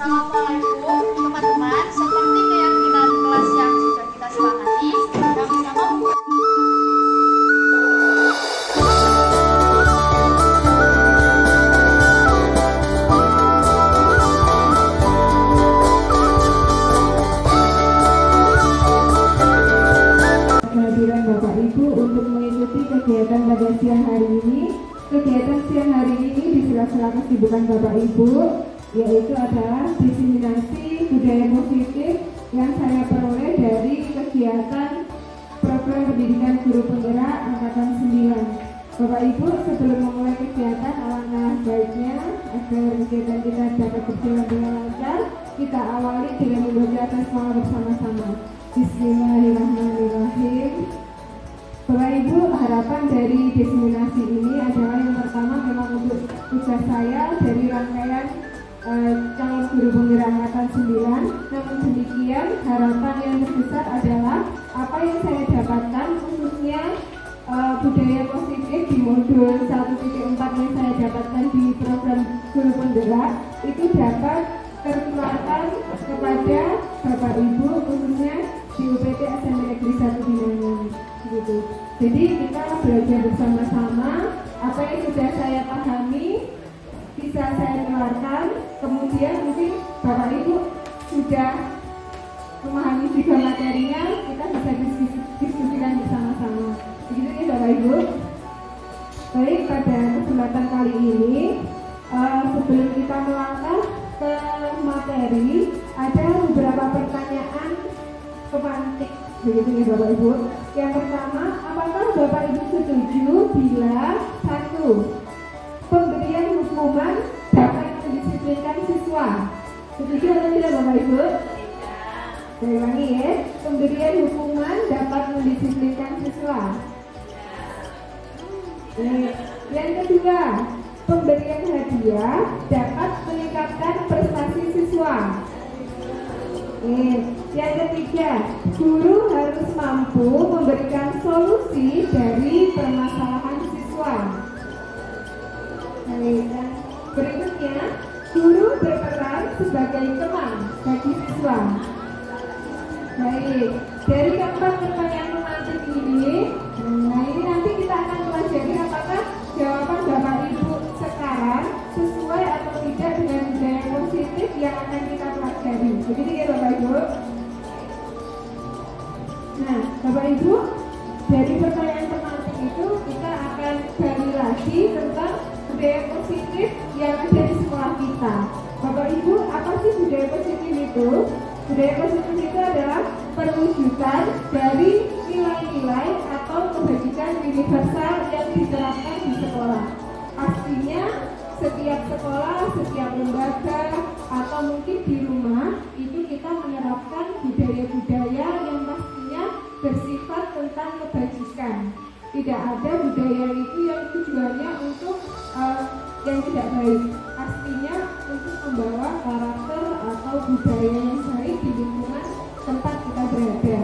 Assalamualaikum teman-teman, seperti keyakinan kelas yang sudah kita sepakati, kami sama kehadiran Bapak Ibu untuk mengikuti kegiatan pada siang hari ini. Kegiatan siang hari ini di sela-sela kesibukan Bapak Ibu, yaitu adalah diseminasi budaya positif yang saya peroleh dari kegiatan program pendidikan guru penggerak angkatan 9. Bapak Ibu, sebelum memulai kegiatan, alangkah baiknya agar kegiatan kita dapat berjalan dengan lancar, kita awali dengan membaca basmalah bersama-sama. Bismillahirrahmanirrahim. Bapak Ibu, harapan dari diseminasi ini adalah yang pertama memang untuk tugas saya dari rangkaian calon guru penggerak angkatan 9. Namun demikian, harapan yang terbesar adalah apa yang saya dapatkan khususnya budaya positif di modul 1.4 yang saya dapatkan di program guru penggerak itu dapat tertularkan kepada Bapak Ibu khususnya di UPT SMP Negeri 1 Binangun gitu. Jadi kita belajar bersama-sama apa yang sudah saya pahami bisa saya keluarkan, kemudian mungkin Bapak Ibu sudah memahami juga materinya, kita bisa diskusikan bersama-sama. Begitu ya Bapak Ibu. Baik, pada kesempatan kali ini sebelum kita melangkah ke materi, ada beberapa pertanyaan pemantik, begitu ya Bapak Ibu. Yang pertama, apakah Bapak Ibu setuju bila 1. Pemberian hukuman dapat mendisiplinkan siswa? Setuju atau tidak Bapak Ibu? Saya ulangi ya, pemberian hukuman dapat mendisiplinkan siswa. Yang kedua, pemberian hadiah dapat meningkatkan prestasi siswa. Yang ketiga, guru harus mampu memberikan solusi dari permasalahan siswa. Dan berikutnya, guru berperan sebagai teman bagi siswa. Baik, dari keempat pertanyaan pemantik ini, nah ini nanti kita akan pelajari apakah jawaban Bapak Ibu sekarang sesuai atau tidak dengan budaya positif yang akan kita pelajari. Begitu ya Bapak Ibu? Nah, Bapak Ibu, dari pertanyaan pemantik itu kita akan gali lagi tentang budaya positif yang ada di sekolah kita. Bapak Ibu, apa sih budaya positif itu? Budaya positif itu adalah perwujudan dari nilai-nilai atau kebajikan universal yang diterapkan di sekolah. Pastinya setiap sekolah, setiap lembaga, atau mungkin di rumah itu kita menerapkan budaya-budaya yang pastinya bersifat tentang kebajikan. Tidak ada budaya itu yang tujuannya untuk yang tidak baik. Pastinya untuk membawa karakter atau budaya yang baik di lingkungan tempat kita berada.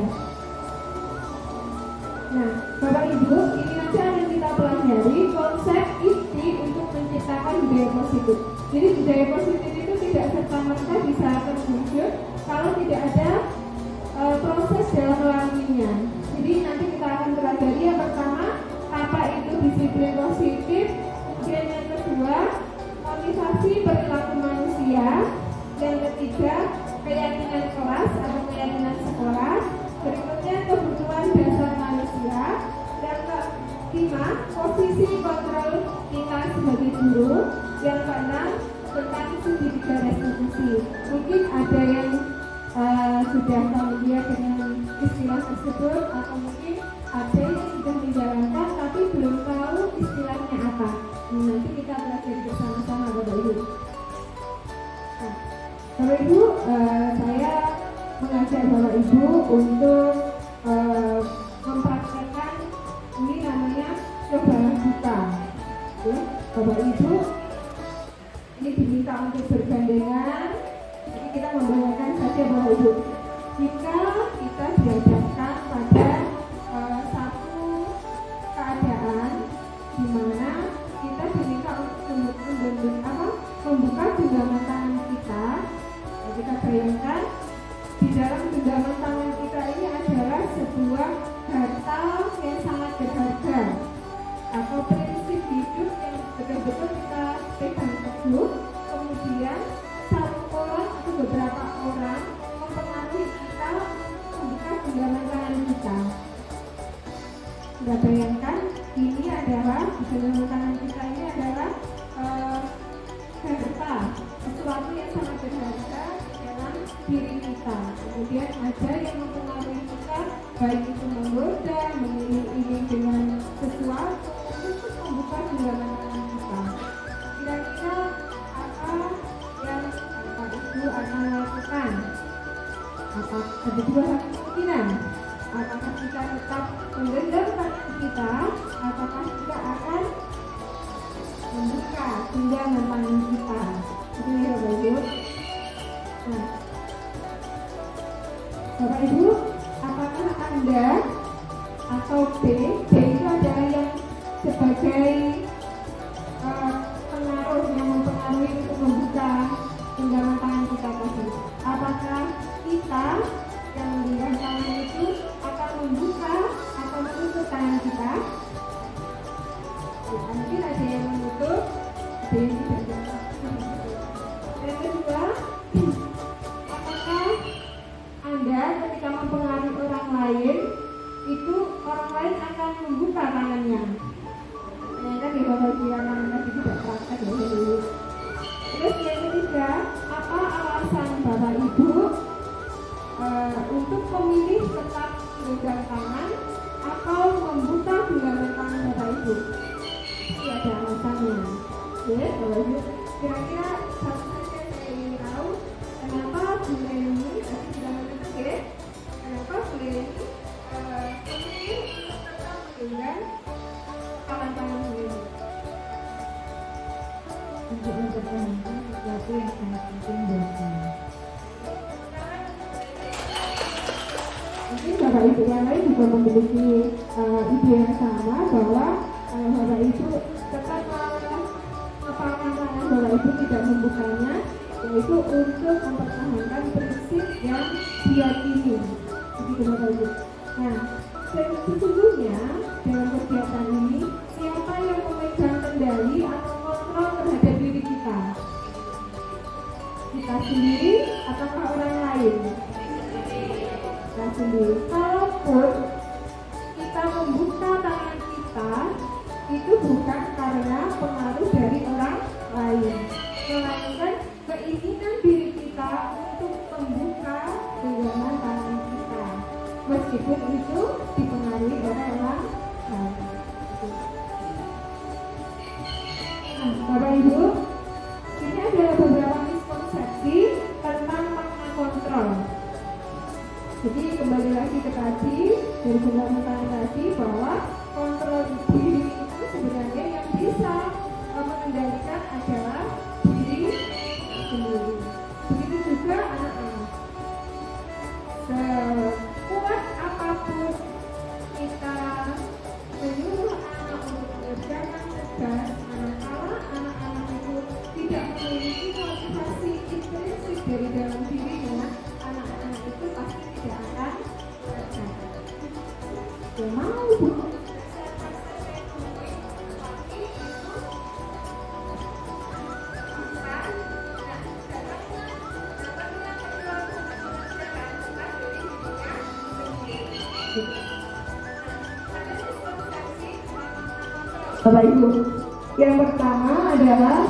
Nah, Bapak Ibu, ini nanti akan kita pelajari konsep inti untuk menciptakan budaya positif. Jadi budaya positif itu tidak serta-merta bisa terwujud kalau tidak ada proses dalam melalaminya. Jadi nanti kita akan pelajari yang pertama apa itu disiplin positif, kemudian yang kedua motivasi perilaku manusia, yang ketiga keyakinan kelas atau keyakinan sekolah, berikutnya kebutuhan dasar manusia, yang kelima posisi kontrol kita sebagai guru, yang keenam tentang studi tiga restitusi. Mungkin ada yang sudah familiar dengan istilah tersebut atau mungkin ada yang sudah menjalankan tapi belum tahu istilahnya apa. Nanti kita belajar bersama-sama Bapak Ibu. Nah, Bapak Ibu, saya mengajak Bapak Ibu untuk mempraktekkan ini namanya cobalah buta. Ya, Bapak Ibu, ini diminta untuk bergandengan. Jadi kita membayangkan saja Bapak Ibu, jika kita dihadapkan pada satu keadaan di mana kita diminta untuk membuka genggaman tangan kita bayangkan di dalam genggaman tangan kita ini adalah sebuah harta yang sangat berharga atau prinsip hidup yang betul-betul kita pegang teguh. Kemudian satu orang atau beberapa orang mempengaruhi kita membuka genggaman tangan kita. Sudah bayangkan ini adalah di genggaman tangan kita ini adalah harta, sesuatu yang sangat berharga di dalam diri kita. Kemudian ada yang mempengaruhi kita, baik itu menggoda, mengiring-iring dengan sesuatu untuk membuka genggaman tangan kita. Kira-kira apa yang Bapak Ibu akan lakukan? Ada dua kemungkinan. Apakah kita tetap menggenggam tangan kita, ataukah kita akan membuka genggaman tangan kita? Itu ya Bapak Ibu. Nah, Bapak Ibu, apakah Anda atau B itu adalah yang sebagai pengaruh yang mempengaruhi untuk membuka genggaman tangan kita tadi? Apakah kita yang menggenggam tangan itu akan membuka atau menutup tangan kita? Mungkin ada yang menutup, ada yang tidak. Yang kedua, apakah Anda ketika mempengaruhi orang lain itu orang lain akan membuka tangannya? Ternyata di Bapak Ibu yang tadi tidak praktek ya dulu. Terus yang ketiga, apa alasan Bapak Ibu untuk memilih tetap menggenggam tangan atau membuka genggaman tangan Bapak Ibu? Ini ada alasannya. Oke, Bapak Ibu, kira-kira satu saja saya ingin tahu kenapa Bu Leni tadi sudah menutup ya? Kenapa Bu Leni memilih tetap menggenggam tangan Bu Leni? Untuk mempertahankan sesuatu yang sangat penting buat saya. Mungkin Bapak Ibu yang lain juga memiliki ide yang sama bahwa Bapak Ibu tetap mengapalkan tangan Bapak Ibu tidak membukanya, yaitu untuk mempertahankan prinsip yang diyakini. Begitu Bapak Ibu. Nah, sesungguhnya dalam kegiatan ini siapa yang memegang kendali atau kontrol terhadap diri kita? Kita sendiri ataukah orang lain? Kita sendiri. Kalaupun kita membuka tangan kita, itu bukan karena pengaruh dari orang lain, melainkan keinginan diri kita untuk membuka genggaman tangan kita, meskipun itu dipengaruhi oleh orang lain. Nah, Bapak Ibu, ini adalah beberapa miskonsepsi tentang makna kontrol. Jadi kembali lagi ke tadi, dari genggaman tangan tadi, bahwa kontrol diri itu sebenarnya yang bisa mengendalikan adalah diri sendiri. Begitu juga anak-anak. Sekuat apapun kita menyuruh anak untuk mengerjakan tugas, manakala anak-anak itu tidak memiliki motivasi intrinsik dari dalam dirinya, anak-anak itu pasti tidak akan mengerjakan. Ya mau bukan. Bapak Ibu, yang pertama adalah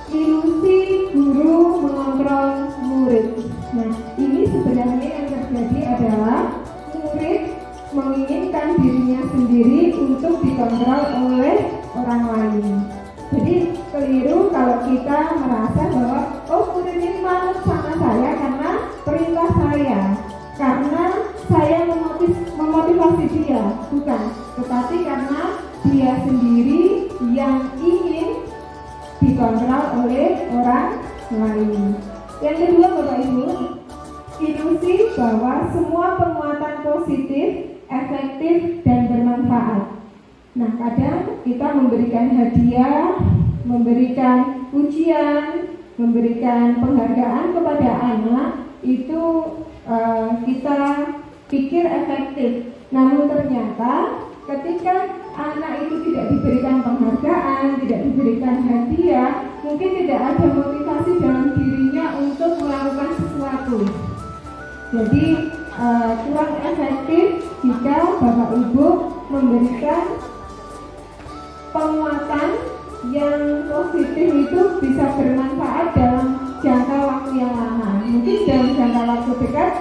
ilusi guru mengontrol murid. Nah, ini sebenarnya yang terjadi adalah murid menginginkan dirinya sendiri untuk dikontrol oleh orang lain. Jadi keliru kalau kita merasa bahwa murid ini manut sama saya karena perintah saya, karena saya memotivasi dia, bukan, tetapi karena dia sendiri yang ingin dikontrol oleh orang lain. Yang kedua Bapak Ibu, ilusi bahwa semua penguatan positif, efektif dan bermanfaat. Nah, kadang kita memberikan hadiah, memberikan ujian, memberikan penghargaan kepada anak itu kita pikir efektif. Namun ternyata ketika anak itu tidak diberikan penghargaan, tidak diberikan hadiah, mungkin tidak ada motivasi dalam dirinya untuk melakukan sesuatu. Jadi kurang efektif jika Bapak Ibu memberikan penguatan yang positif itu bisa bermanfaat dalam jangka waktu yang lama. Mungkin dalam jangka waktu dekat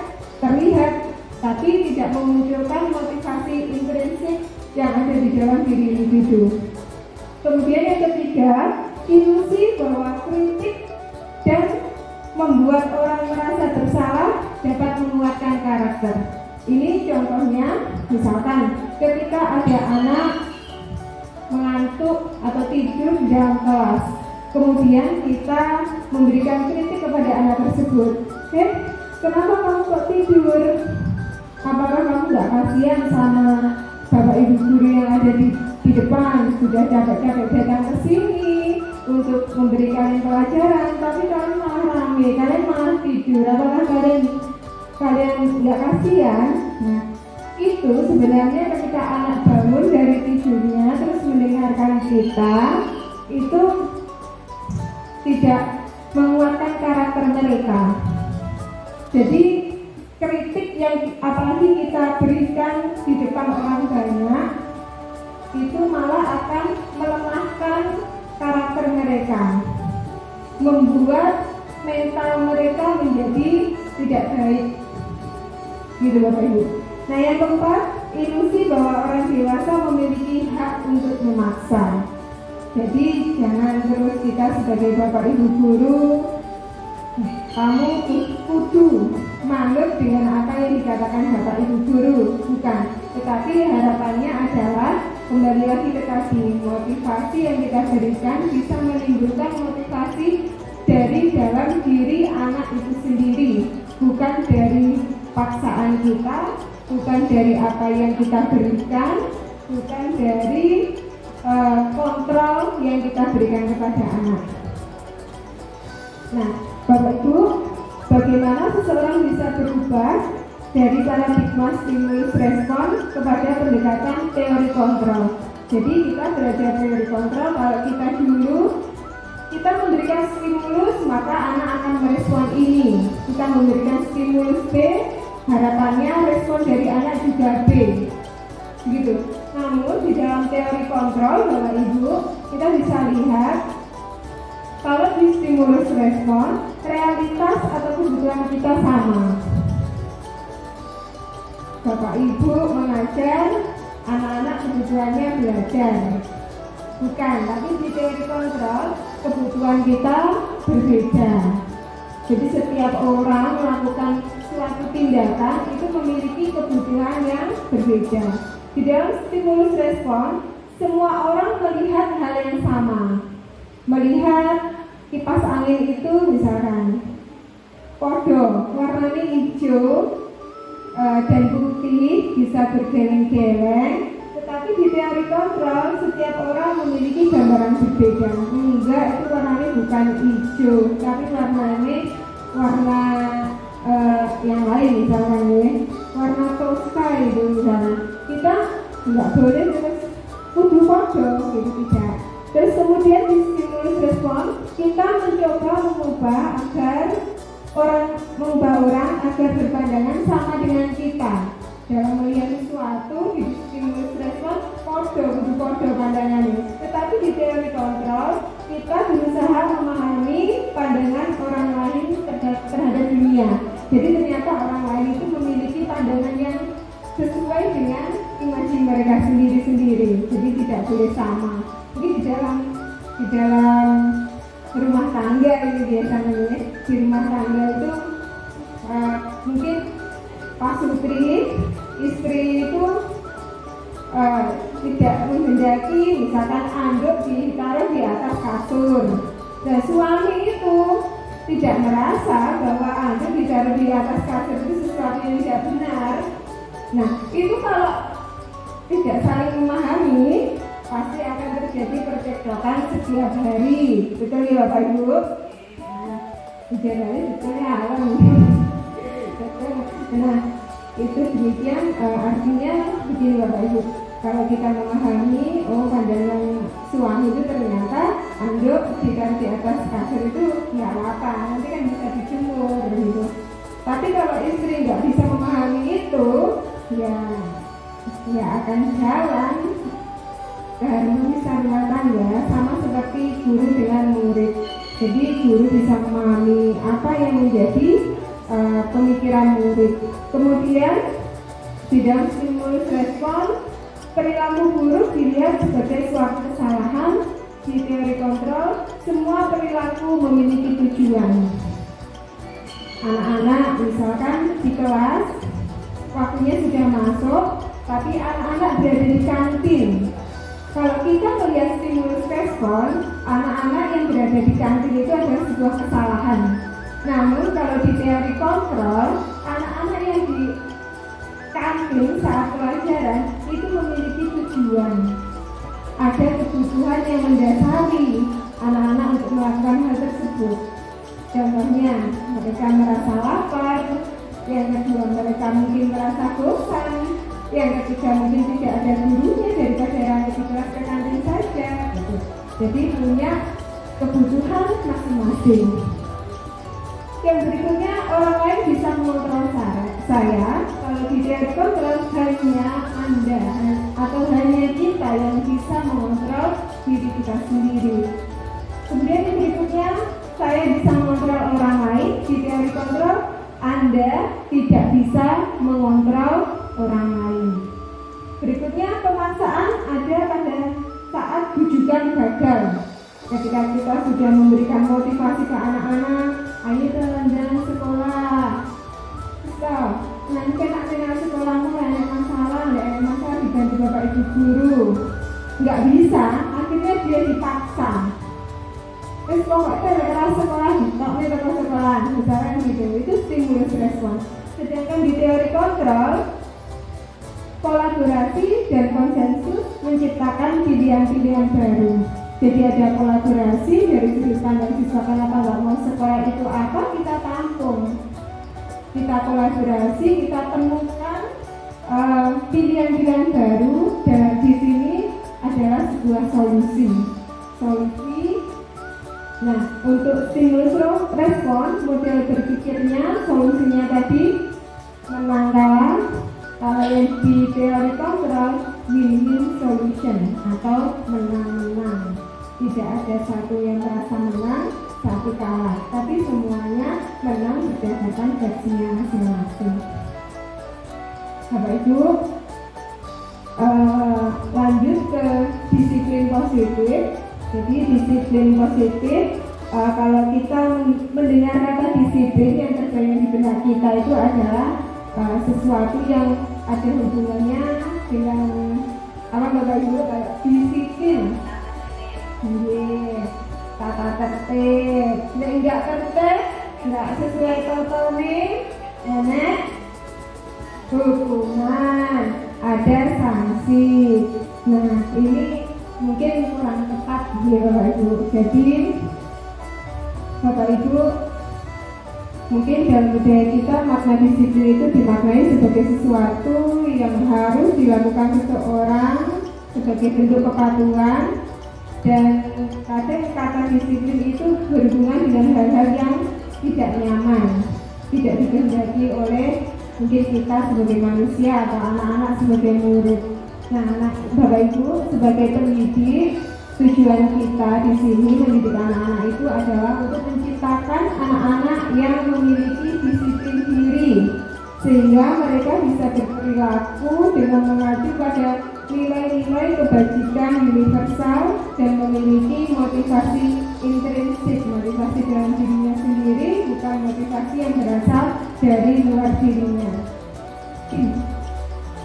terlihat, tapi tidak memunculkan motivasi intrinsik yang ada di dalam diri individu. Kemudian yang ketiga, ilusi bahwa kritik dan membuat orang merasa bersalah dapat menguatkan karakter. Ini contohnya, misalkan ketika ada anak mengantuk atau tidur di dalam kelas, kemudian kita memberikan kritik kepada anak tersebut. Kenapa kamu kok tidur? Apakah kamu gak kasihan sama Bapak Ibu guru yang ada di depan? Sudah capek-capek datang ke sini untuk memberikan pelajaran, tapi kalian malah rame, kalian malah tidur. Apakah kalian gak kasihan? Nah, itu sebenarnya ketika anak bangun dari tidurnya terus mendengarkan kita, itu tidak menguatkan karakter mereka. Jadi kritik yang apalagi kita berikan di depan orang banyak, itu malah akan melemahkan karakter mereka, membuat mental mereka menjadi tidak baik, gitu Bapak Ibu. Nah yang keempat, ilusi bahwa orang dewasa memiliki hak untuk memaksa. Jadi jangan terus kita sebagai Bapak Ibu guru, kamu kudu manut dengan apa yang dikatakan Bapak Ibu guru, bukan. Tetapi harapannya adalah kembali lagi ke tadi, motivasi yang kita berikan bisa menimbulkan motivasi dari dalam diri anak itu sendiri, bukan dari paksaan kita, bukan dari apa yang kita berikan, bukan dari kontrol yang kita berikan kepada anak. Nah, Bapak Ibu, bagaimana seseorang bisa berubah dari paradigma stimulus respon kepada pendekatan teori kontrol? Jadi kita belajar teori kontrol, kalau kita dulu kita memberikan stimulus, maka anak akan merespon ini. Kita memberikan stimulus B, harapannya respon dari anak juga B, gitu. Namun di dalam teori kontrol, Bapak Ibu, kita bisa lihat kalau di stimulus respon, realitas atau kebutuhan kita sama. Bapak Ibu mengajar anak-anak kebutuhannya belajar, bukan, tapi di teori kontrol kebutuhan kita berbeda. Jadi setiap orang melakukan suatu tindakan itu memiliki kebutuhan yang berbeda. Di dalam stimulus respon, semua orang melihat hal yang sama. Melihat kipas angin itu misalkan podo, warnanya hijau dan putih, bisa bergeleng-geleng. Tetapi di teori kontrol, setiap orang memiliki gambaran berbeda. Enggak, itu warnanya bukan hijau, tapi warnanya warna yang lain misalkan ya, warna toska itu misalnya. Kita nggak boleh terus kudu podo, gitu tidak. Terus kemudian di stimulus respon, kita mencoba mengubah orang agar berpandangan sama dengan kita. Dalam melihat sesuatu di stimulus respon, kudu podo pandangannya. Tetapi di teori kontrol, kita berusaha memahami pandangan orang lain terhadap dunia. Jadi ternyata orang lain itu memiliki pandangan yang sesuai dengan imajinasi mereka sendiri-sendiri. Jadi tidak boleh sama. Jadi di dalam rumah tangga ini biasanya ya, di rumah tangga itu mungkin Pak Supri, istri itu tidak menghendaki misalkan anduk ditaruh di atas kasur. Dan suami itu tidak merasa bahwa anduk ditaruh di atas kasur itu sesuatu yang tidak benar. Nah, itu kalau tidak saling memahami, pasti akan terjadi percekcokan setiap hari. Betul ya Bapak Ibu? Setiap hari betulnya alam. itu demikian, artinya begini Bapak Ibu, kalau kita memahami, oh pandangan suami itu ternyata anduk ditaruh di atas kasur itu nggak apa-apa, nanti kan bisa dijemur gitu. Tapi kalau istri nggak bisa memahami itu, ya akan jalan keharmonisan rumah tangga sama seperti guru dengan murid. Jadi guru bisa memahami apa yang menjadi pemikiran murid. Kemudian di dalam stimulus respon, perilaku buruk dilihat sebagai suatu kesalahan. Di teori kontrol, semua perilaku memiliki tujuan. Anak-anak misalkan di kelas, waktunya sudah masuk, tapi anak-anak berada di kantin. Kalau kita melihat stimulus respon, anak-anak yang berada di kantin itu adalah sebuah kesalahan. Namun kalau di teori kontrol, anak-anak yang di kantin saat pelajaran itu memiliki tujuan. Ada kebutuhan yang mendasari anak-anak untuk melakukan hal tersebut. Contohnya, mereka merasa lapar, yang kedua mereka mungkin merasa bosan, yang ketiga mungkin tidak ada gurunya daripada yang di kelas ke kantin saja. Jadi punya kebutuhan masing-masing. Yang berikutnya, orang lain bisa mengontrol saya. Kalau di teori kontrol, hanya Anda atau hanya kita yang bisa mengontrol diri kita sendiri. Kemudian yang berikutnya, saya bisa mengontrol orang lain. Di teori kontrol, Anda tidak bisa mengontrol orang lain. Berikutnya, pemaksaan ada pada saat bujukan gagal. Ketika kita sudah memberikan motivasi ke anak-anak, ayo teman-teman sekolah. Nanti kena sekolahmu ada masalah dibantu bapak ibu guru. Nggak bisa, akhirnya dia dipaksa. Terus pokoknya sekolah, ditoknya ke sekolah, misalkan gitu. Itu stimulus respon. Sedangkan di teori kontrol, kolaborasi dan konsensus menciptakan pilihan-pilihan baru. Jadi ada kolaborasi dari sudut pandang siswa, kenapa nggak mau sekolah itu apa, kita tampung. Kita kolaborasi, kita temukan pilihan-pilihan baru, dan di sini adalah sebuah solusi. Nah, untuk stimulus respon, model berpikirnya, solusinya tadi menang kalah. Kalau yang di teori kontrol, win-win solution atau menang-menang. Tidak ada satu yang merasa menang, satu kalah, tapi semuanya menang berdasarkan versinya masing-masing. Bapak Ibu, lanjut ke disiplin positif. Jadi disiplin positif, kalau kita mendengar kata disiplin, yang terbayang di benak kita itu adalah sesuatu yang ada hubungannya dengan apa Bapak Ibu, disiplin. Tata tertib, enggak tertib, enggak sesuai totone, enak hukuman, ada sanksi. Nah, ini mungkin kurang tepat ya Bapak Ibu. Jadi Bapak Ibu, mungkin dalam budaya kita makna disiplin itu dimaknai sebagai sesuatu yang harus dilakukan seseorang sebagai bentuk kepatuhan. Dan kadang kata disiplin itu berhubungan dengan hal-hal yang tidak nyaman, tidak dikehendaki oleh mungkin kita sebagai manusia atau anak-anak sebagai murid. Nah, Bapak Ibu sebagai pendidik, tujuan kita di sini mendidik anak-anak itu adalah untuk menciptakan anak-anak yang memiliki disiplin diri, sehingga mereka bisa berperilaku dengan mengacu pada nilai-nilai kebajikan universal dan memiliki motivasi intrinsik, motivasi dalam dirinya sendiri, bukan motivasi yang berasal dari luar dirinya.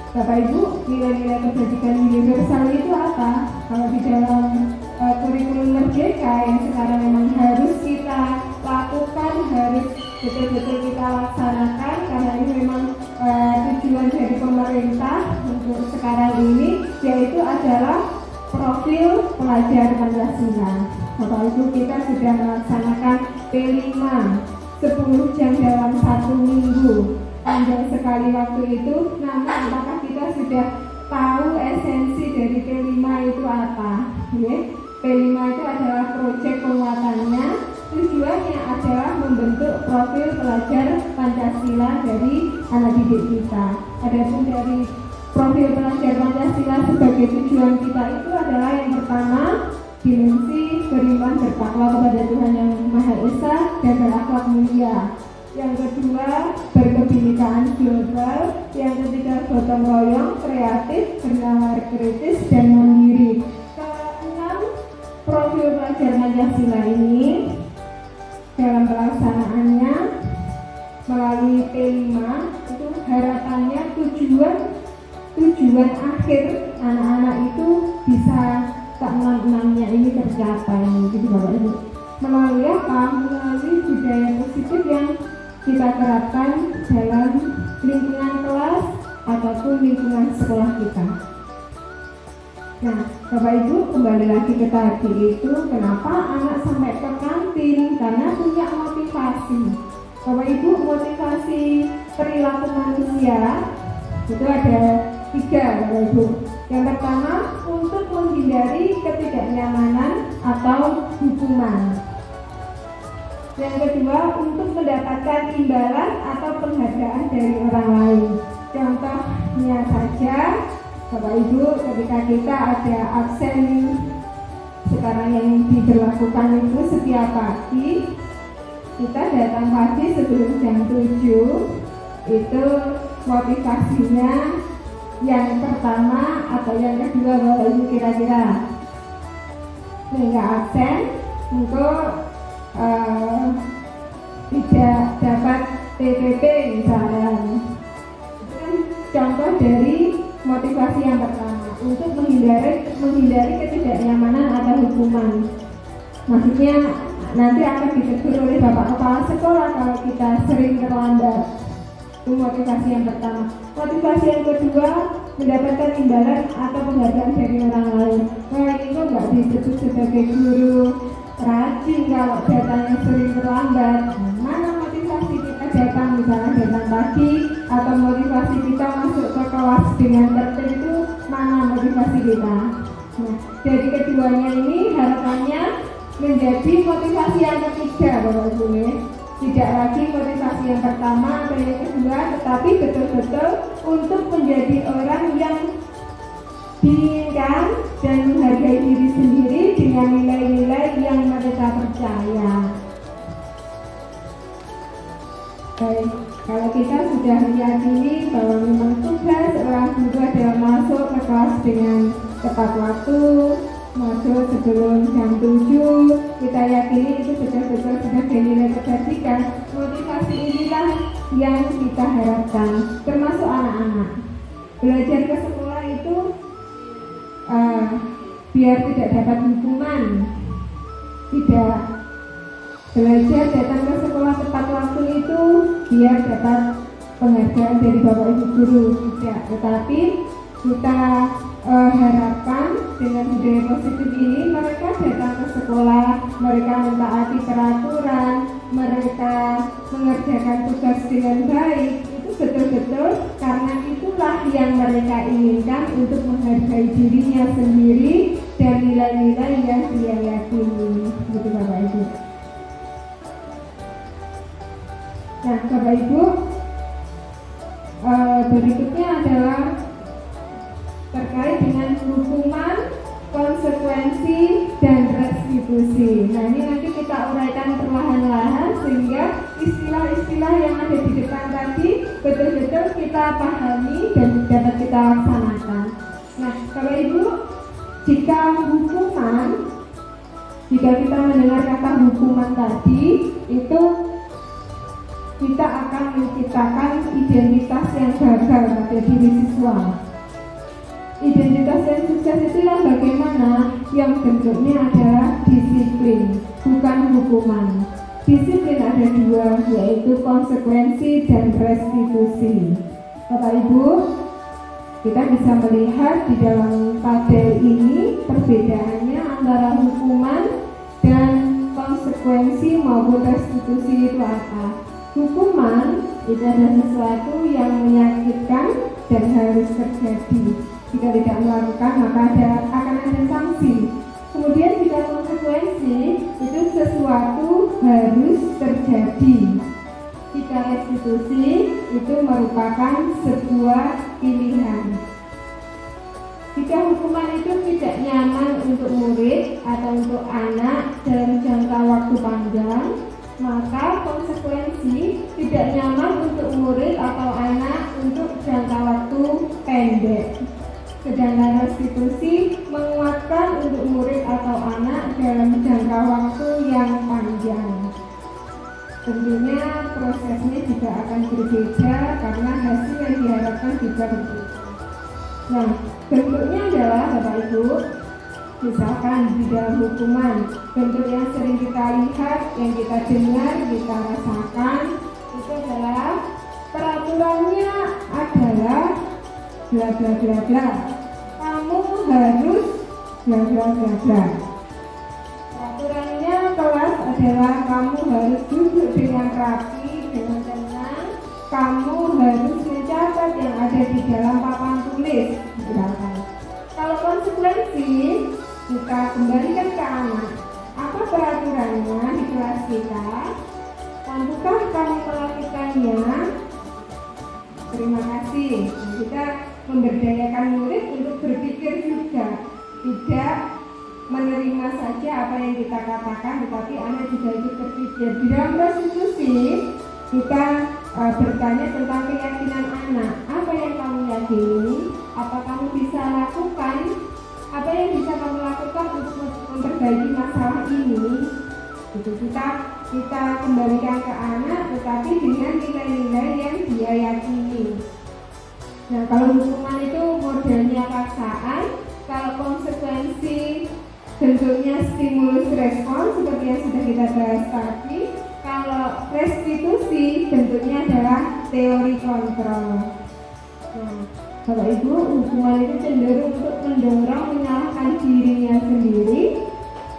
Bapak Ibu, nilai-nilai kebajikan universal itu apa? Kalau di dalam kurikulum Merdeka yang sekarang memang harus kita lakukan, harus betul-betul kita laksanakan, karena ini memang tujuan dari pemerintah untuk sekarang ini, yaitu adalah profil pelajar Pancasila. Bapak Ibu, kita sudah melaksanakan P5 10 jam dalam 1 minggu. Nah, panjang sekali waktu itu, namun apakah kita sudah tahu esensi dari P5 itu apa? P5 itu adalah proyek penguatannya. Tujuannya adalah membentuk profil pelajar Pancasila dari anak didik kita. Adapun dari profil pelajar Pancasila sebagai tujuan kita itu adalah yang pertama, dimensi beriman bertakwa kepada Tuhan Yang Maha Esa dan berakhlak mulia. Yang kedua, berkebinekaan global. Yang ketiga, gotong royong, kreatif, bernalar kritis, dan mandiri. Keenam, profil pelajar Pancasila ini dalam pelaksanaannya melalui P5 itu harapannya tujuan akhir anak-anak itu bisa ke-6-6-nya ini tercapai, gitu Bapak Ibu. Melalui apa? Melalui budaya positif yang kita terapkan dalam lingkungan kelas ataupun lingkungan sekolah kita. Nah, Bapak Ibu, kembali lagi ke tadi itu, kenapa anak sampai ke kantin? Karena punya motivasi. Bapak Ibu, motivasi perilaku manusia itu ada 3, Bapak Ibu. Yang pertama, untuk menghindari ketidaknyamanan atau hukuman. Yang kedua, untuk mendapatkan imbalan atau penghargaan dari orang lain. Contohnya saja, Bapak Ibu, ketika kita ada absen sekarang yang diberlakukan itu setiap pagi, kita datang pagi sebelum jam 7, itu motivasinya yang pertama atau yang kedua, Bapak Ibu, kira-kira nggak absen untuk tidak dapat PPP misalnya. Itu kan contoh dari motivasi yang pertama, untuk menghindari ketidaknyamanan atau hukuman. Maksudnya nanti akan ditegur oleh Bapak Kepala Sekolah kalau kita sering terlambat. Itu motivasi yang pertama. Motivasi yang kedua, mendapatkan imbalan atau penghargaan dari orang lain. Nah, itu nggak disebut sebagai guru rajin kalau datangnya sering terlambat. Mana motivasi kita datang, misalnya datang pagi, atau motivasi kita masuk ke kelas dengan tertib, itu mana motivasi kita? Nah, dari keduanya ini harapannya menjadi motivasi yang ketiga, Bapak Ibu. Tidak lagi motivasi yang pertama atau yang kedua, tetapi betul-betul untuk menjadi orang yang diinginkan dan menghargai diri sendiri dengan nilai-nilai yang mereka percaya. Baik, kalau kita sudah meyakini bahwa memang tugas seorang guru adalah masuk ke kelas dengan tepat waktu, masuk sebelum jam 7, kita yakini itu betul-betul sebagai nilai kebajikan. Motivasi inilah yang kita harapkan, termasuk anak-anak. Belajar ke sekolah itu biar tidak dapat hukuman, tidak. Belajar datang ke sekolah tepat waktu itu biar dapat penghargaan dari Bapak Ibu guru, tidak. Tetapi kita harapkan dengan budaya positif ini mereka datang ke sekolah, mereka mentaati peraturan, mereka mengerjakan tugas dengan baik. Itu betul-betul karena itulah yang mereka inginkan untuk menghargai dirinya sendiri dan nilai-nilai yang dia yakini. Gitu Bapak Ibu. Nah, Bapak Ibu, berikutnya adalah terkait dengan hukuman, konsekuensi, dan restitusi. Nah, ini nanti kita uraikan perlahan-lahan sehingga istilah-istilah yang ada di depan tadi betul-betul kita pahami dan dapat kita laksanakan. Nah, Bapak Ibu, jika kita mendengar kata hukuman tadi, itu kita akan menciptakan identitas yang gagal pada diri siswa. Identitas yang sukses itu yang bagaimana? Yang bentuknya adalah disiplin, bukan hukuman. Disiplin ada 2, yaitu konsekuensi dan restitusi. Bapak Ibu, kita bisa melihat di dalam tabel ini perbedaannya antara hukuman dan konsekuensi maupun restitusi itu apa. Hukuman itu adalah sesuatu yang menyakitkan dan harus terjadi. Jika tidak melakukan maka akan ada sanksi. Kemudian jika konsekuensi itu sesuatu harus terjadi. Jika restitusi itu merupakan sebuah pilihan. Jika hukuman itu tidak nyaman untuk murid atau untuk anak dalam jangka waktu panjang, maka konsekuensi tidak nyaman untuk murid atau anak untuk jangka waktu pendek. Sedangkan restitusi menguatkan untuk murid atau anak dalam jangka waktu yang panjang. Tentunya prosesnya juga akan berbeda karena hasil yang diharapkan juga berbeda. Nah, bentuknya adalah Bapak Ibu, misalkan di dalam hukuman, bentuk yang sering kita lihat, yang kita dengar, kita rasakan, itu adalah peraturannya adalah bla bla bla bla. Kamu harus bla bla bla bla. Peraturannya kelas adalah kamu harus duduk dengan rapi, dengan tenang. Kamu harus mencatat yang ada di dalam papan tulis. Misalkan. Kalau konsekuensi kita kembalikan ke anak, apa peraturannya di kelas kita? Mampukah kamu melakukannya? Terima kasih. Kita memberdayakan murid untuk berpikir juga, tidak menerima saja apa yang kita katakan, tetapi anak juga ikut berpikir. Di dalam restitusi kita bertanya tentang keyakinan anak. Apa yang kamu yakini? Apa kamu bisa lakukan? Apa yang bisa kamu lakukan untuk memperbaiki masalah ini? Itu kita kembalikan ke anak, tetapi dengan nilai-nilai yang dia yakini. Nah, kalau hukuman itu modelnya paksaan, kalau konsekuensi bentuknya stimulus respon seperti yang sudah kita bahas tadi. Kalau restitusi bentuknya adalah teori kontrol. Nah, Bapak Ibu, hukuman itu cenderung untuk mendorong menyalahkan dirinya sendiri.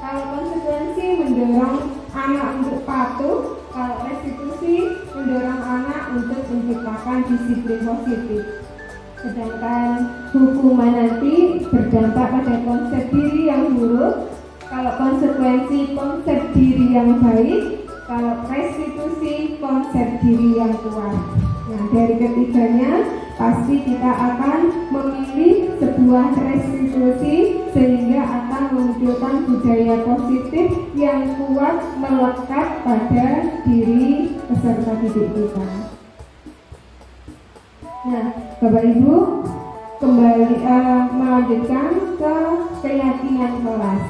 Kalau konsekuensi mendorong anak untuk patuh. Kalau restitusi mendorong anak untuk menciptakan disiplin positif. Sedangkan hukuman nanti berdampak pada konsep diri yang buruk. Kalau konsekuensi konsep diri yang baik. Kalau restitusi konsep diri yang kuat. Nah, dari ketiganya pasti kita akan memilih sebuah restitusi sehingga akan memunculkan budaya positif yang kuat melekat pada diri peserta didik kita. Nah, Bapak Ibu kembali melanjutkan ke keyakinan kelas.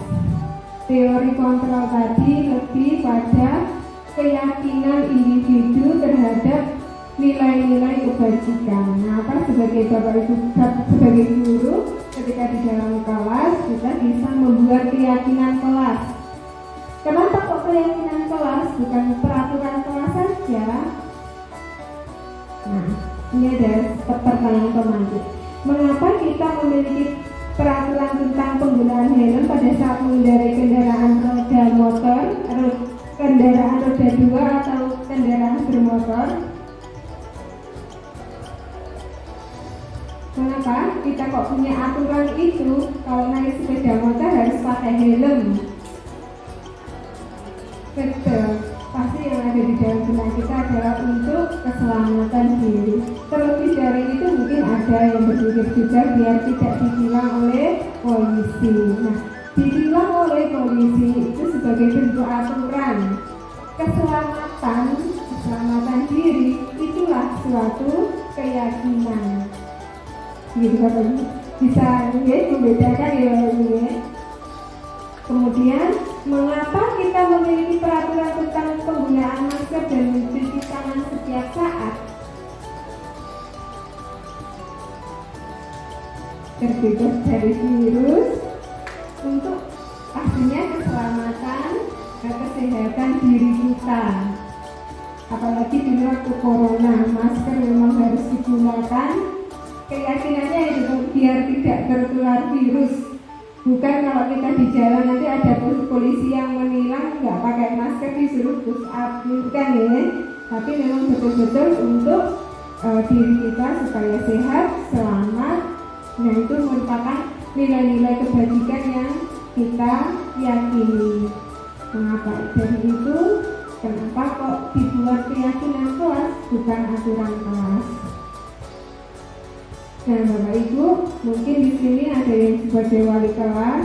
Teori kontrol tadi lebih pada keyakinan individu terhadap nilai-nilai kebajikan. Nah, apa sebagai Bapak Ibu, sebagai guru, ketika di dalam kelas kita bisa membuat keyakinan kelas. Kenapa kok keyakinan kelas, bukan peraturan kelas saja? Nah, ini ada pertanyaan pemantik. Mengapa kita memiliki peraturan tentang penggunaan helm pada saat mengendarai kendaraan roda motor, kendaraan roda 2 atau kendaraan bermotor? Kenapa kita kok punya aturan itu? Kalau naik sepeda motor harus pakai helm. Betul, pasti yang ada di dalam benak kita adalah untuk keselamatan diri. Terlebih dari itu mungkin ada yang berpikir juga biar tidak ditilang oleh polisi. Nah, ditilang oleh polisi itu sebagai bentuk aturan. Keselamatan diri itulah suatu keyakinan. Gitu Bapak Ibu. Bisa membedakan ya ini. Kemudian mengapa kita memiliki peraturan tentang penggunaan masker dan mencuci tangan setiap saat? Terbebas dari virus untuk pastinya keselamatan dan kesehatan diri kita. Apalagi di waktu corona, masker memang harus digunakan. Keyakinannya itu biar tidak tertular virus. Bukan kalau kita di jalan nanti ada polisi yang menilang nggak pakai masker disuruh push up, bukan ya? tapi memang betul-betul untuk diri kita supaya sehat, selamat. Nah, itu merupakan nilai-nilai kebajikan yang kita yakini. Mengapa dari itu? Kenapa kok dibuat keyakinan kelas bukan aturan kelas? Nah, Bapak Ibu, mungkin di sini ada yang sebagai wali kelas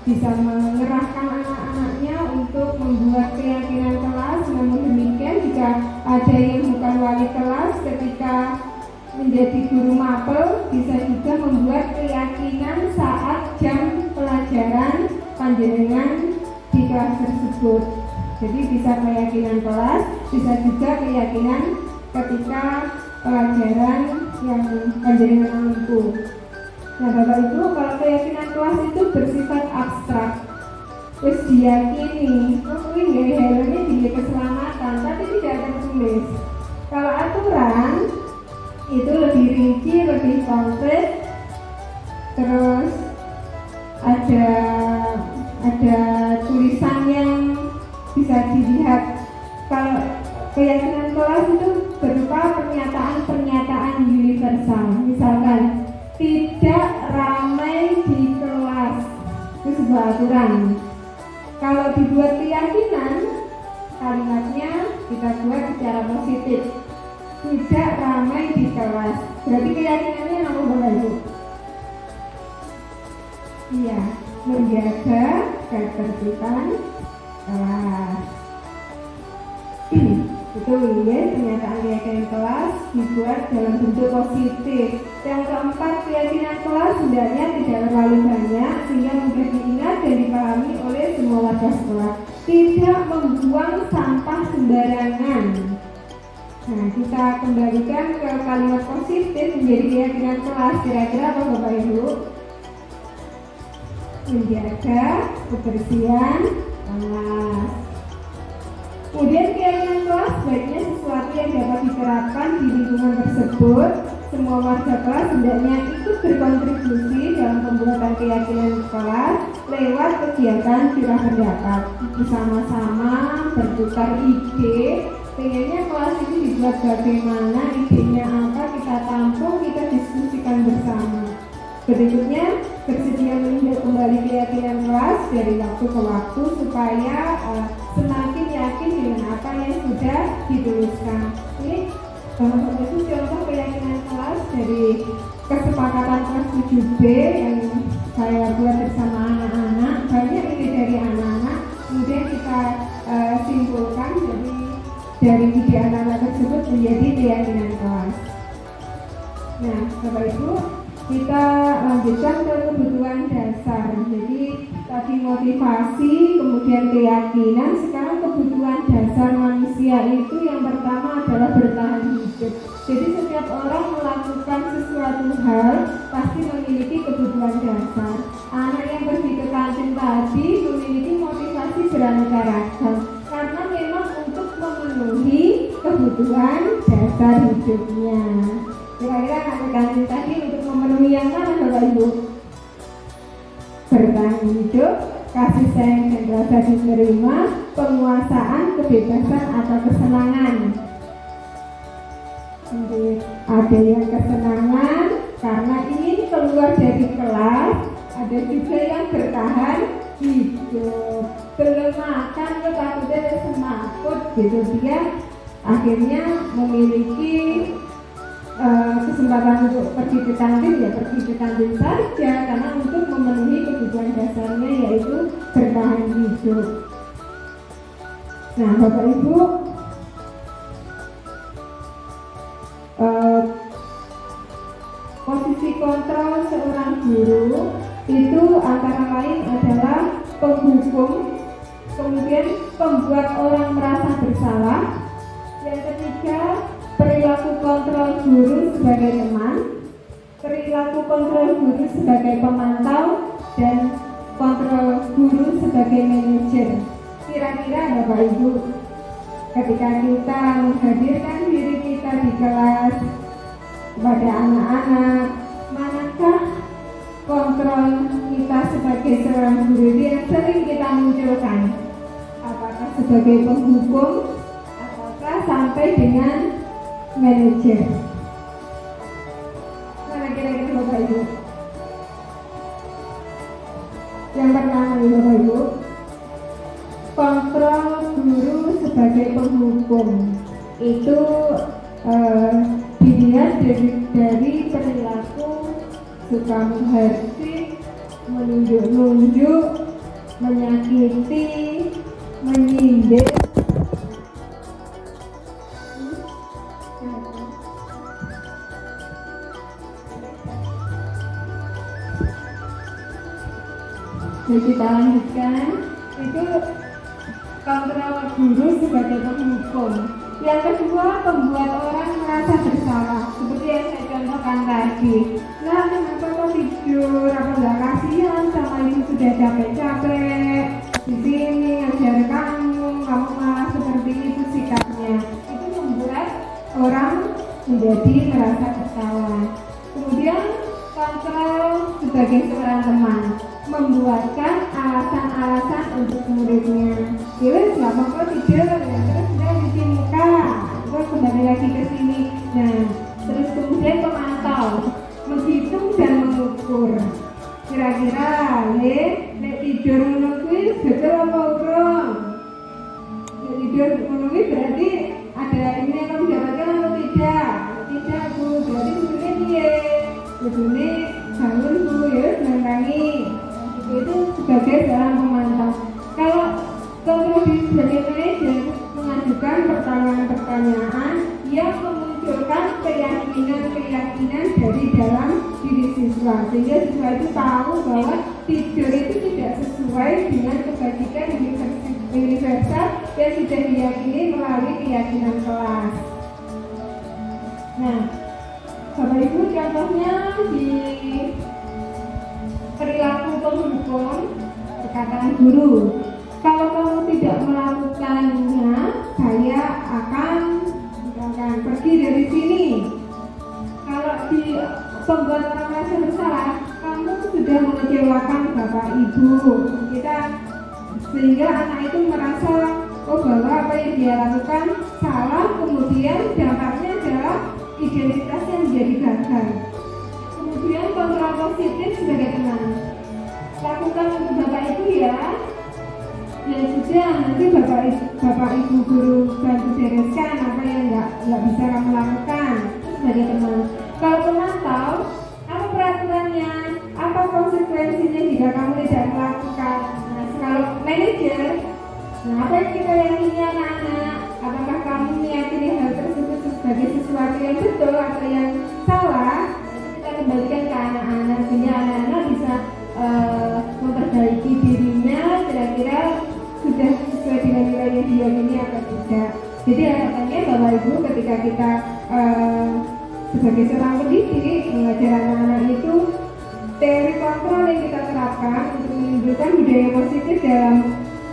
bisa mengerahkan anak-anaknya untuk membuat keyakinan kelas. Namun demikian, jika ada yang bukan wali kelas ketika menjadi guru mapel, bisa juga membuat keyakinan saat jam pelajaran panjenengan di kelas tersebut. Jadi bisa keyakinan kelas, bisa juga keyakinan ketika pelajaran yang panjenengan mampu. Nah, Bapak Ibu, kalau keyakinan kelas itu bersifat abstrak, terus diyakini, mungkin helmnya dia keselamatan, tapi tidak tertulis. Kalau aturan itu lebih rinci, lebih konkret, terus ada tulisan yang bisa dilihat. Kalau keyakinan kelas itu berupa pernyataan universal. Misalkan, tidak ramai di kelas, itu sebuah aturan. Kalau dibuat keyakinan, kalimatnya kita buat secara positif. Tidak ramai di kelas. Berarti keyakinannya apa, Bapak Ibu? Iya, menjaga ketertiban kelas. Betul ya, pernyataan keyakinan kelas dibuat dalam bentuk positif. Yang keempat, keyakinan kelas sebenarnya tidak terlalu banyak sehingga mudah diingat dan dipahami oleh semua warga sekolah. Tidak membuang sampah sembarangan. Nah, kita kembalikan ke kalimat positif menjadi keyakinan kelas. Kira-kira apa, Bapak Ibu? Menjaga kebersihan kelas. Kemudian keyakinan kelas sebaiknya sesuatu yang dapat diterapkan di lingkungan tersebut. Semua warga kelas hendaknya ikut berkontribusi dalam pembuatan keyakinan kelas lewat kegiatan curah pendapat, bersama-sama bertukar ide. Pengennya kelas ini dibuat bagaimana, idenya apa, kita tampung, kita diskusikan bersama. Berikutnya, bersedia meninjau kembali keyakinan kelas dari waktu ke waktu supaya semakin yakin dengan apa yang sudah dituliskan. Ini itu contoh keyakinan kelas dari kesepakatan kelas 7B yang saya buat bersama anak-anak. Banyak ide dari anak-anak, kemudian kita simpulkan dari ide anak-anak tersebut menjadi keyakinan kelas. Nah, Bapak Ibu, kita lanjutkan ke kebutuhan dasar. Jadi tadi motivasi, kemudian keyakinan, sekarang kebutuhan dasar manusia itu yang pertama adalah bertahan hidup. Jadi setiap orang melakukan sesuatu hal pasti memiliki kebutuhan dasar. Anak yang pergi ke kantin tadi memiliki motivasi beraneka ragam karena memang untuk memenuhi kebutuhan dasar hidupnya. Kira-kira anak kantin tadi untuk memenuhi yang mana, Bapak Ibu? Bertahan hidup, kasih sayang dan rasa diterima, penguasaan, kebebasan atau kesenangan. Jadi ada yang kesenangan karena ingin keluar dari kelas, ada juga yang bertahan hidup. Belum makan takutnya semakut gitu, dia akhirnya memiliki kesempatan untuk pergi ke kantin, ya pergi ke kantin saja karena untuk memenuhi kebutuhan dasarnya yaitu bertahan hidup. Nah, Bapak Ibu, posisi kontrol seorang guru itu antara lain adalah penghukum, kemudian pembuat orang merasa bersalah, yang ketiga perilaku kontrol guru sebagai teman, perilaku kontrol guru sebagai pemantau, dan kontrol guru sebagai manajer. Kira-kira Bapak Ibu, ketika kita menghadirkan diri kita di kelas kepada anak-anak, manakah kontrol kita sebagai seorang guru yang sering kita munculkan? Apakah sebagai penghukum, ataukah sampai dengan manajer. Mana kira-kira Bapak Ibu? Yang pertama nih Bapak Ibu, kontrol guru sebagai penghukum itu dilihat dari perilaku suka menghardik, menunjuk-nunjuk, menyakiti, menyindir. Jadi kita lanjutkan, itu kontrol guru sebagai penghukum. Yang kedua, membuat orang merasa bersalah, seperti yang saya contohkan tadi. Nah, kenapa kok tidur? Apa nggak kasihan sama ibu sudah capek-capek di sini ngajar kamu malah seperti itu sikapnya. Itu membuat orang menjadi merasa bersalah. Kemudian kontrol sebagai seorang teman, membuatkan alasan-alasan untuk muridnya. Yowes, nggak apa-apa tidur, ya. Terus sudah cuci muka, terus kembali lagi ke sini. Nah, terus kemudian pemantau, menghitung dan mengukur. Kira-kira, nek tidur menunggu betul apa urung? Tidur menunggu berarti ada ini yang kamu dapatkan atau tidak? Tidak Bu, berarti sebenarnya dia. Sebenarnya bangun Bu, ya menangi. Itu sebagai seorang pemantau. Kalau kontrol sebagai manajer mengajukan pertanyaan-pertanyaan yang memunculkan keyakinan-keyakinan dari dalam diri siswa, sehingga siswa itu tahu bahwa tidur itu tidak sesuai dengan kebajikan universal yang sudah diyakini melalui keyakinan kelas. Nah, Bapak Ibu, contohnya di perilaku penghukum, perkataan guru. Kalau kamu tidak melakukannya, saya akan misalkan pergi dari sini. Kalau di pembuat orang merasa bersalah, kamu sudah mengecewakan bapak ibu kita, sehingga anak itu merasa bahwa apa yang dia lakukan salah, kemudian dampaknya adalah identitasnya menjadi gagal. Kemudian kontrol positif sebagai teman, lakukan untuk bapak ibu ya sudah, nanti bapak ibu guru bantu bereskan apa yang nggak bisa kamu lakukan sebagai teman. Kalau pemantau, apa peraturannya, apa konsekuensinya jika kamu tidak melakukan. Nah, kalau manajer, nah apa yang kita yakini anak-anak, apakah kamu meyakini hal tersebut sebagai sesuatu yang betul atau yang salah? Kita kembalikan ke anak-anak sehingga anak-anak bisa memperbaiki dirinya, kira-kira sudah sesuai dengan nilai yang diyakini atau tidak. Jadi harapannya Bapak Ibu ketika kita sebagai seorang pendidik mengajar anak-anak itu, teori kontrol yang kita terapkan untuk menimbulkan budaya positif dalam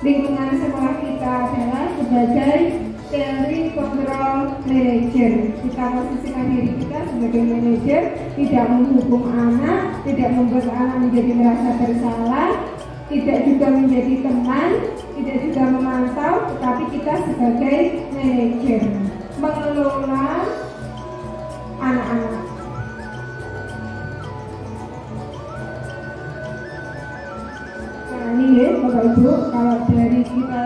lingkungan sekolah kita adalah sebagai teori kontrol manajer. Kita posisikan diri kita sebagai manajer, tidak menghukum anak, tidak membuat anak menjadi merasa bersalah, tidak juga menjadi teman, tidak juga memantau, tetapi kita sebagai manajer mengelola anak-anak. Nah ini ya Bapak Ibu, kalau dari kita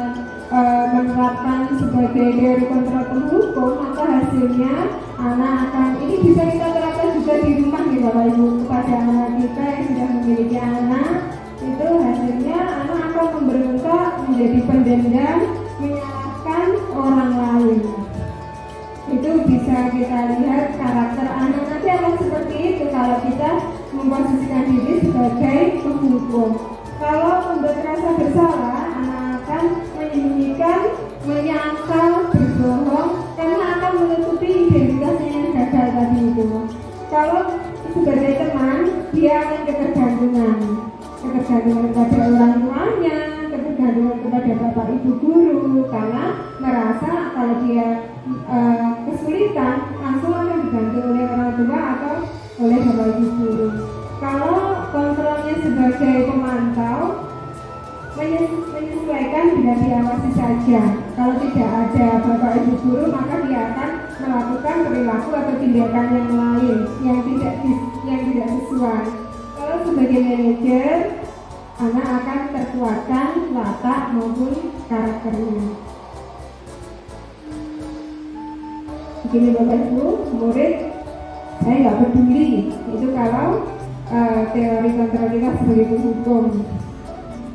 menerapkan sebagai teori kontrol penghukum, maka hasilnya anak akan, ini bisa kita terapkan juga di rumah nih Bapak Ibu, kepada anak kita yang sudah memiliki anak. Itu hasilnya anak akan memberontak, menjadi pendendam, menyalahkan orang lain. Itu bisa kita lihat karakter anak nanti akan seperti itu kalau kita memposisikan diri sebagai penghukum. Kalau membuat rasa bersalah, anak akan menyembunyikan, menyangkal, berbohong, karena akan menutupi identitasnya yang gagal tadi itu. Kalau sebagai teman, dia akan ketergantungan kepada orang tuanya, ketergantungan kepada bapak ibu guru, karena merasa kalau dia kesulitan langsung akan dibantu oleh orang tua atau oleh bapak ibu guru. Kalau kontrolnya sebagai pemantau, menyesuaikan sekedar diawasi saja. Kalau tidak ada bapak ibu guru, maka dia akan melakukan perilaku atau tindakan yang lain yang tidak sesuai. Kalau sebagai manajer, anak akan terkuatkan watak maupun karakternya. Begini bapak ibu, murid, saya nggak peduli. Itu kalau teori kontrol kita sebagai hukum.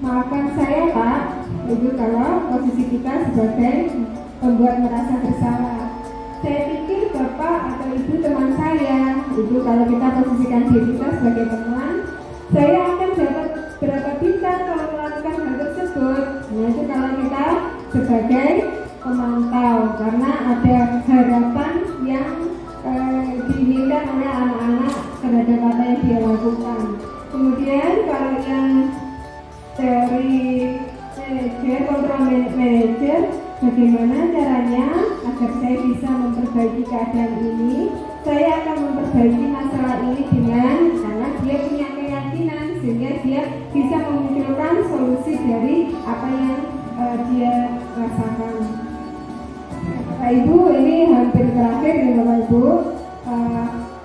Maafkan saya Pak, itu kalau posisi kita sebagai pembuat merasa bersalah. Saya pikir Bapak atau Ibu teman saya, itu kalau kita posisikan diri kita sebagai teman, saya akan dapat berapa bintang kalau melakukan hal tersebut. Nah itu kalau kita sebagai pemantau, karena ada harapan yang diinginkan oleh anak-anak terhadap apa yang dia lakukan. Kemudian kalau yang teori manajer, kontrol manajer, bagaimana caranya agar saya bisa memperbaiki keadaan ini? Saya akan memperbaiki masalah ini dengan, karena dia punya keyakinan sehingga dia bisa memunculkan solusi dari apa yang dia rasakan. Bapak Ibu, ini hampir terakhir ya Bapak Ibu.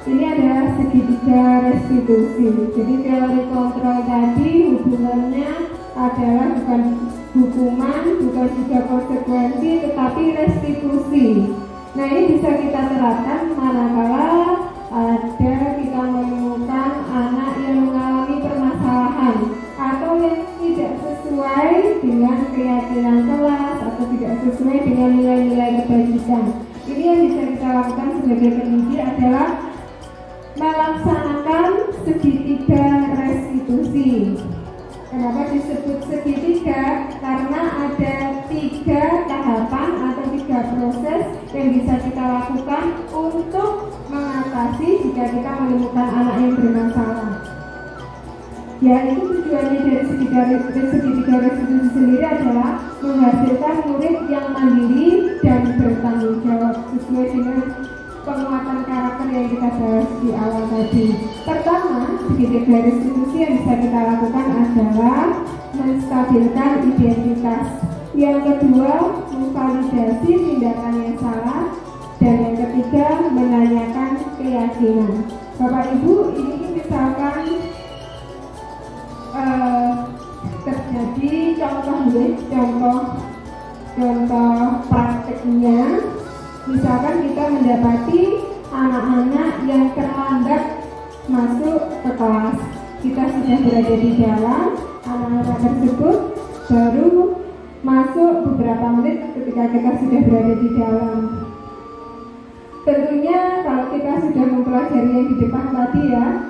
Ini adalah segitiga restitusi. Jadi teori kontrol tadi hubungannya adalah bukan hukuman, bukan juga konsekuensi, tetapi restitusi. Nah ini bisa kita terapkan manakala ada kita menemukan anak yang mengalami permasalahan atau yang tidak sesuai dengan keyakinan kelas atau tidak sesuai dengan nilai-nilai kebajikan. Ini yang bisa kita lakukan sebagai pendidik adalah melaksanakan segitiga restitusi. Kenapa disebut segitiga? Karena ada 3 tahapan atau 3 proses yang bisa kita lakukan untuk mengatasi jika kita menemukan anak yang bermasalah. Ya, itu tujuannya dari segitiga restitusi sendiri adalah menghasilkan murid yang mandiri dan bertanggung jawab sesuai dengan penguatan karakter yang kita bahas di awal tadi. Pertama, segitiga restitusi yang bisa kita lakukan adalah menstabilkan identitas. Yang kedua, memvalidasi tindakan yang salah. Dan yang ketiga, menanyakan keyakinan. Bapak Ibu, ini misalkan terjadi contoh prakteknya. Misalkan kita mendapati anak-anak yang terlambat masuk ke kelas, kita sudah berada di dalam, anak-anak tersebut baru masuk beberapa menit ketika kita sudah berada di dalam. Tentunya kalau kita sudah mempelajari yang di depan tadi ya,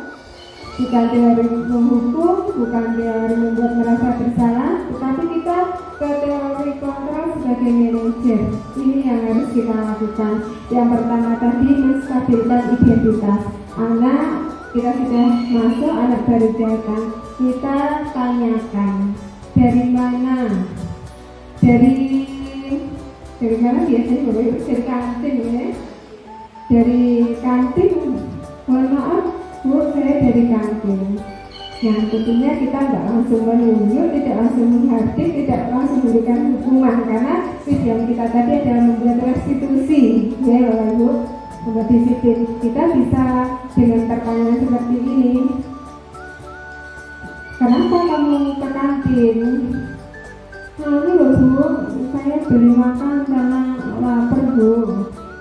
bukan teori menghukum, bukan teori membuat merasa bersalah, tetapi kita ke teori kontrol sebagai manajer. Ini yang harus kita lakukan. Yang pertama tadi, menstabilkan identitas. Anak, kita sudah masuk, anak baru datang, kita tanyakan dari mana? Dari mana biasanya Bapak Ibu? Dari kantin ya. Dari kantin, mohon maaf Bu, saya dari kantin. Yang tentunya kita tidak langsung menunjuk, tidak langsung menghardik, tidak langsung memberikan hukuman, karena tujuan kita tadi adalah membuat restitusi. Ya Bapak Ibu, membuat disiplin. Kita bisa dengan pertanyaan seperti ini. Kenapa kamu ke kantin? Nah ini loh Bu, saya beli makan karena lapar Bu.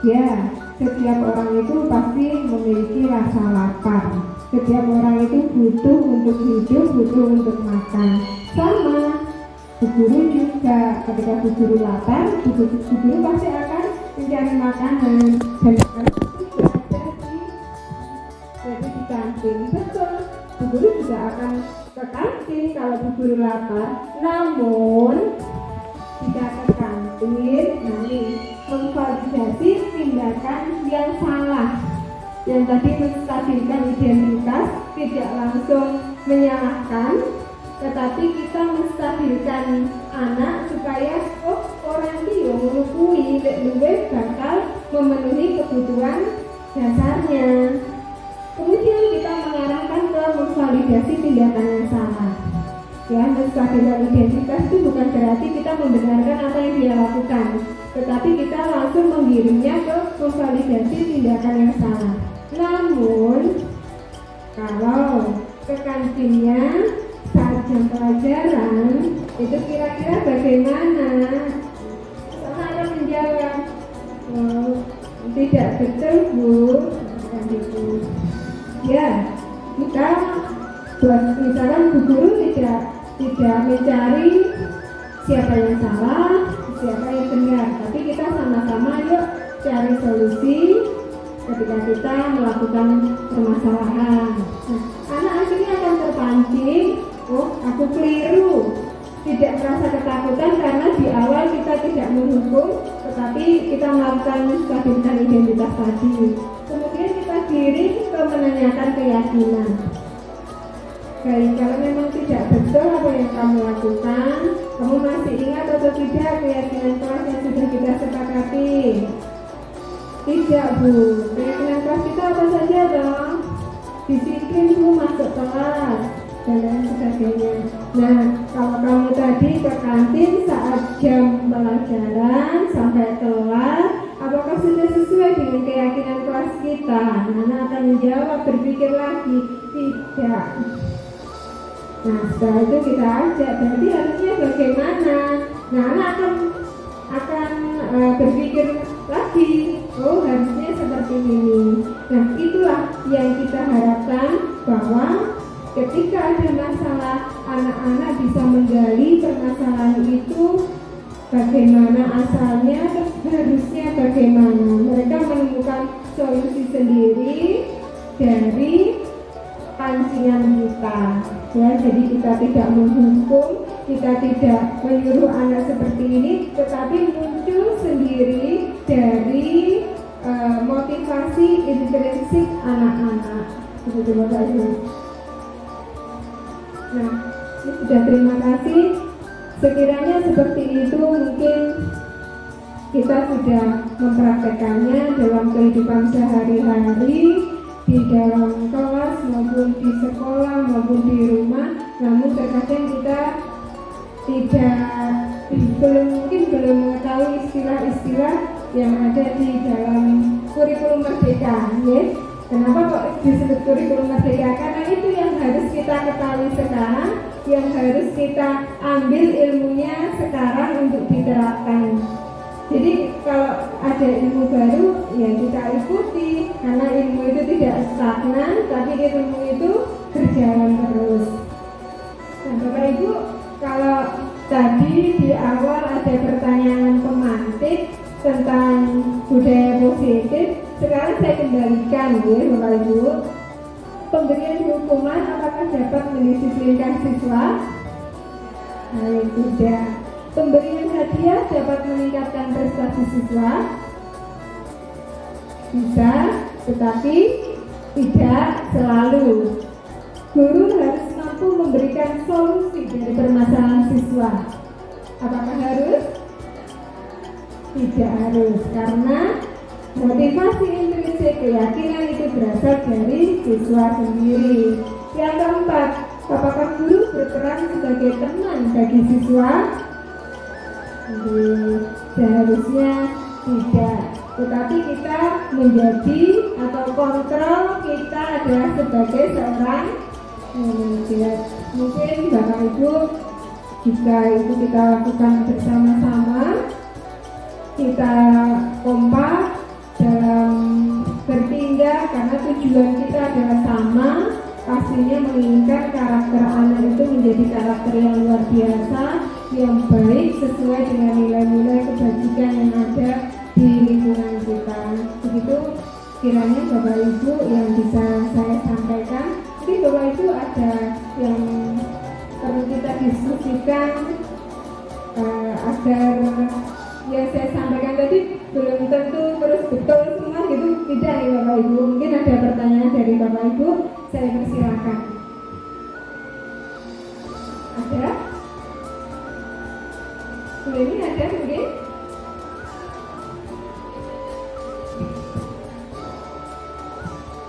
Ya, setiap orang itu pasti memiliki rasa lapar. Setiap orang itu butuh untuk hidup, butuh untuk makan. Sama, Bu Guru juga. Ketika Bu Guru lapar, Bu Guru pasti akan mencari makanan. Dan itu ada di kantin. Betul, Bu Guru juga akan ke kantin kalau Bu Guru lapar. Namun, tidak ke kantin, nanti memvalidasi tindakan yang salah. Yang tadi menstabilkan identitas, tidak langsung menyalahkan, tetapi kita menstabilkan anak supaya orang dia menukui lebih bakal memenuhi kebutuhan dasarnya. Kemudian kita mengarahkan ke memvalidasi tindakan yang salah. Ya, menstabilkan identitas itu bukan berarti kita membenarkan apa yang dia lakukan, tetapi kita langsung menggiringnya ke memvalidasi tindakan yang salah. Namun, kalau ke kantinnya saat jam pelajaran, itu kira-kira bagaimana? Seorang akan menjawab, oh, tidak betul Bu, bukan itu. Ya, kita misalkan Bu Guru tidak mencari siapa yang salah, siapa yang benar, tapi kita sama-sama yuk cari solusi ketika kita melakukan permasalahan. Nah, anak akhirnya akan terpancing, oh aku keliru, tidak merasa ketakutan karena di awal kita tidak menghukum, tetapi kita melakukan menstabilkan identitas tadi. Kemudian kita giring ke menanyakan keyakinan. Baik, kalau memang tidak betul apa yang kamu lakukan, kamu masih ingat atau tidak keyakinan kelas yang sudah kita sepakati? Tidak Bu, keyakinan kelas kita apa saja dong? Disiplin Bu, masuk kelas dan lain sebagainya. Nah, kalau kamu tadi ke kantin saat jam pelajaran sampai kelas, apakah sudah sesuai dengan keyakinan kelas kita? Anak akan menjawab, berpikir lagi, tidak. Nah, setelah itu kita ajak, berarti harusnya bagaimana? Nah, anak akan berpikir lagi, oh harusnya seperti ini. Nah, itulah yang kita harapkan, bahwa ketika ada masalah, anak-anak bisa menggali permasalahan itu bagaimana asalnya, harusnya bagaimana. Mereka menemukan solusi sendiri dari pancingan kita. Ya, jadi kita tidak menghukum, kita tidak menyuruh anak seperti ini, tetapi muncul sendiri dari motivasi intrinsik anak-anak. Begitu Bapak Ibu. Nah, ini sudah, terima kasih. Sekiranya seperti itu mungkin kita sudah mempraktekannya dalam kehidupan sehari-hari, di dalam kelas maupun di sekolah maupun di rumah. Namun terkadang kita belum mengetahui istilah-istilah yang ada di dalam kurikulum merdeka. Yes. Kenapa kok disebut kurikulum merdeka? Karena itu yang harus kita ketahui sekarang, yang harus kita ambil ilmunya sekarang untuk diterapkan. Jadi kalau ada ilmu baru, ya kita ikuti, karena ilmu itu tidak stagnan, tapi ilmu itu berjalan terus. Nah, Bapak Ibu, kalau tadi di awal ada pertanyaan pemantik tentang budaya positif, sekarang saya kembalikan ya Bapak Ibu. Pemberian hukuman apakah dapat mendisiplinkan siswa? Nah, tidak. Pemberian hadiah dapat meningkatkan prestasi siswa? Bisa, tetapi tidak selalu. Guru harus mampu memberikan solusi dari permasalahan siswa. Apakah harus? Tidak harus, karena motivasi intrinsik keyakinan itu berasal dari siswa sendiri. Yang keempat, apakah guru berperan sebagai teman bagi siswa? Seharusnya tidak, tetapi kita menjadi atau kontrol kita adalah sebagai seorang manajer. Mungkin Bapak Ibu, jika itu kita lakukan bersama-sama, kita kompak dalam bertindak karena tujuan kita adalah sama, pastinya menginginkan karakter anak itu menjadi karakter yang luar biasa, yang baik sesuai dengan nilai-nilai kebajikan yang ada di lingkungan kita. Begitu kiranya Bapak Ibu yang bisa saya sampaikan. Mungkin Bapak Ibu ada yang perlu kita diskusikan agar yang saya sampaikan tadi belum tentu terus betul semua gitu, tidak ya Bapak Ibu. Mungkin ada pertanyaan dari Bapak Ibu, saya persilakan. Ada? Ini ada mungkin?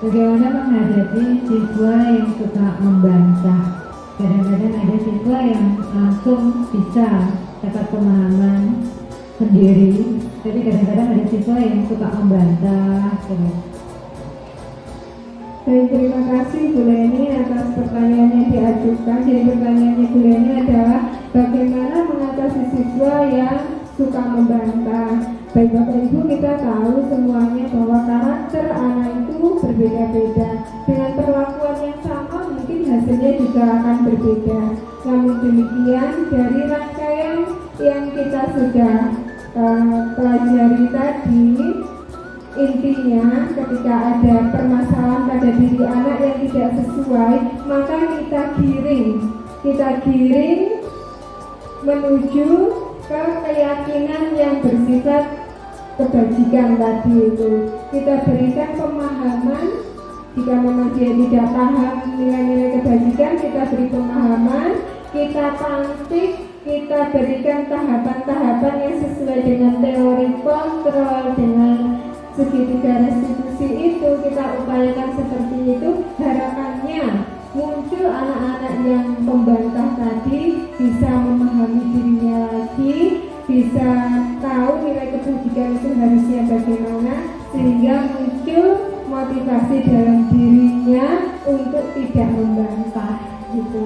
Bagaimana menghadapi siswa yang suka membantah? kadang-kadang ada siswa yang langsung bisa dapat pemahaman sendiri, tapi kadang-kadang ada siswa yang suka membantah gitu. Baik, terima kasih Bu Leni atas pertanyaan yang diajukan. Jadi pertanyaannya Bu Leni adalah bagaimana mengatasi siswa yang suka membantah. Baik Bapak Ibu, kita tahu semuanya bahwa karakter anak itu berbeda-beda. Dengan perlakuan yang sama mungkin hasilnya juga akan berbeda. Namun demikian, dari rangkaian yang kita sudah pelajari tadi, intinya ketika ada permasalahan pada diri anak yang tidak sesuai, maka kita giring menuju ke keyakinan yang bersifat kebajikan tadi itu. Kita berikan pemahaman. Jika memang dia tidak paham nilai-nilai kebajikan, kita beri pemahaman, kita pantik, kita berikan tahapan-tahapan yang sesuai dengan teori kontrol, dengan segitiga restitusi itu, kita upayakan seperti itu. Harapannya muncul anak-anak yang pembantah tadi bisa memahami dirinya lagi, bisa tahu nilai kebajikan itu harusnya bagaimana, sehingga muncul motivasi dalam dirinya untuk tidak membantah gitu.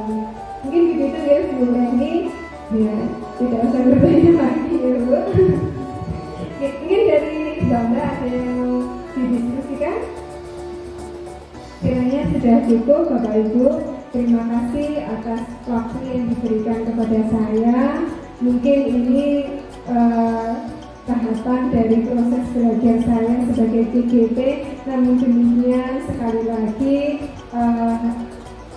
Mungkin begitu ya Bu Leni, ya tidak usah bertanya lagi ya Bu. Mungkin dari Bangga ada yang mau didiskusikan? Kiranya sudah cukup Bapak Ibu. Terima kasih atas waktu yang diberikan kepada saya. Mungkin ini tahapan dari proses belajar saya sebagai PGP. Namun demikian, sekali lagi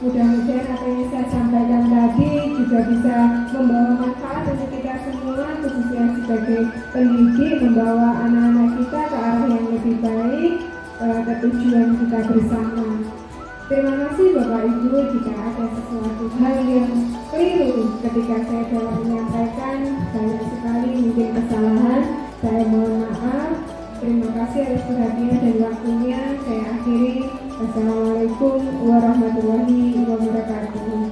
mudah-mudahan apa yang saya sampaikan tadi juga bisa membawa manfaat untuk kita semua, khususnya sebagai pendidik, membawa anak-anak kita ke arah yang lebih baik, ke tujuan kita bersama. Terima kasih Bapak Ibu. Jika ada sesuatu hal yang keliru ketika saya dalam menyampaikan, banyak sekali mungkin kesalahan, saya mohon maaf. Terima kasih atas perhatian dan waktunya. Saya akhiri. Wassalamualaikum warahmatullahi wabarakatuh.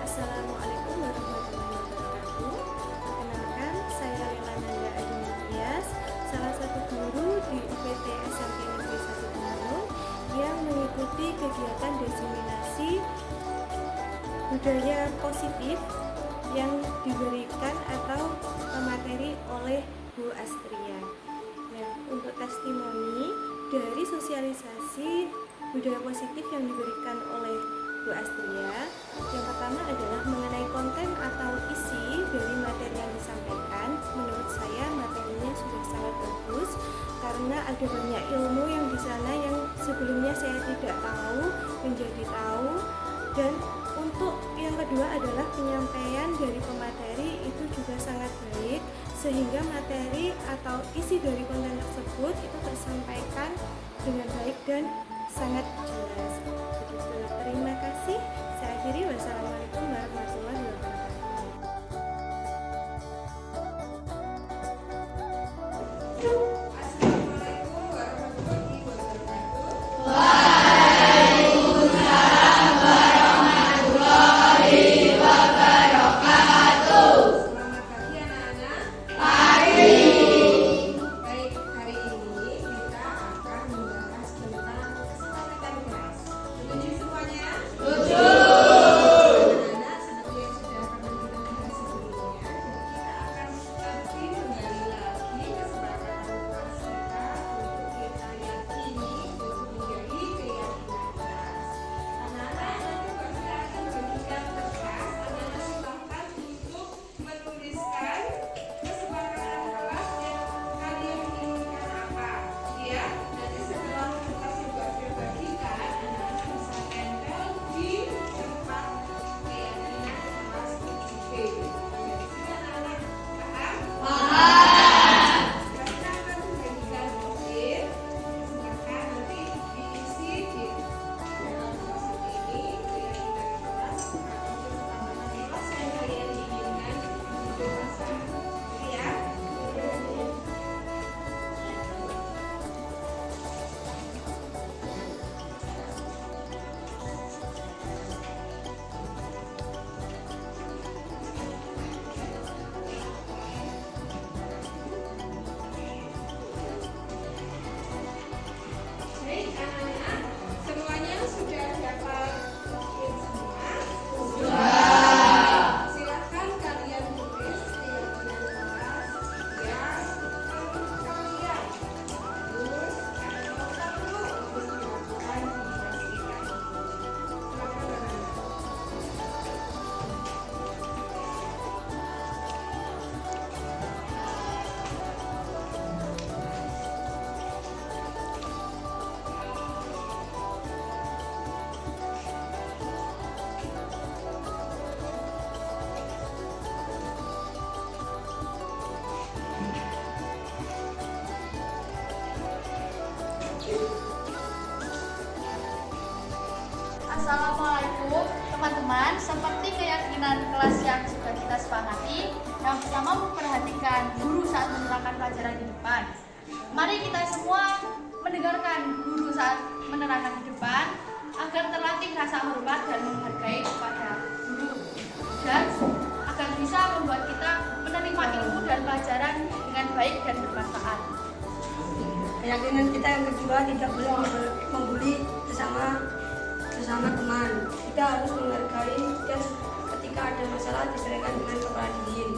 Assalamualaikum warahmatullahi wabarakatuh. Perkenalkan, saya Lela Nanda Adinatias, salah satu guru di UPT SMP Negeri 1 Temanggung yang mengikuti kegiatan diseminasi budaya positif yang diberikan atau materi oleh Bu Astria. Nah, untuk testimoni dari sosialisasi budaya positif yang diberikan oleh Bu Astria, yang pertama adalah mengenai konten atau isi dari materi yang disampaikan. Menurut saya materinya sudah sangat bagus karena ada banyak ilmu yang di sana yang sebelumnya saya tidak tahu menjadi tahu. Dan untuk yang kedua adalah penyampaian dari pemateri itu juga sangat baik, sehingga materi atau isi dari konten tersebut itu tersampaikan dengan baik dan sangat jelas. Begitu. Terima kasih. Saya akhiri. Wassalamualaikum warahmatullahi wabarakatuh. Assalamualaikum warahmatullahi wabarakatuh. Selamat pagi anak-anak. Baik, hari ini kita akan membahas tentang kesepakatan Assalamualaikum teman-teman. Seperti keyakinan kelas yang sudah kita sepakati, yang pertama memperhatikan guru saat menerangkan pelajaran di depan. Mari kita semua mendengarkan guru saat menerangkan di depan agar terlatih rasa hormat dan menghargai kepada guru, dan agar bisa membuat kita menerima ilmu dan pelajaran dengan baik dan bermanfaat. Keyakinan kita yang kedua, tidak boleh membuli sesama teman. Kita harus menghargai dan ketika ada masalah diselesaikan dengan kepala dingin.